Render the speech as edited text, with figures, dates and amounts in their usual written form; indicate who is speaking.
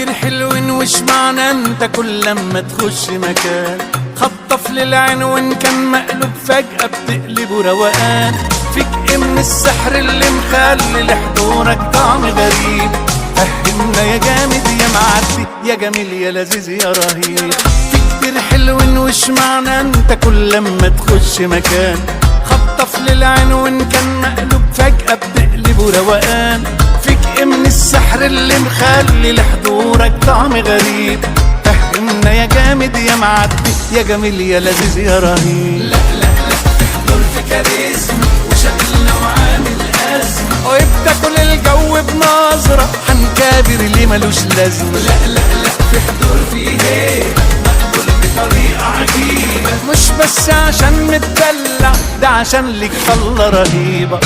Speaker 1: كتير حلوين وش معنى انت كل لما تخش مكان خطف للعين وان كان مقلوب فجأة بتقلبه روقان. فيك ايه من السحر اللي مخلي لحضورك طعم غريب؟ فهمنا يا جامد يا معدي يا جميل يا لذيذ يا رهيب. في كتير حلوين وش معنى انت كل لما تخش مكان خطف للعين وان كان مقلوب فجأة بتقلبه روقان. فيك ايه من السحر اللي مخلي لحضورك طعم غريب؟ فهمنا يا جامد يا معدي يا جميل يا لذيذ يا رهيب.
Speaker 2: لا لا لا تحضر في كاريزما وشكلنا وعامل أزمة
Speaker 1: وبتاكل الجو بنظرة هنكابر ليه ملوش لازمة.
Speaker 2: لا لا لا في حضور في هيبة مقبول بطريقة عجيبة
Speaker 1: مش بس عشان متدلع ده عشان ليك طلة رهيبة.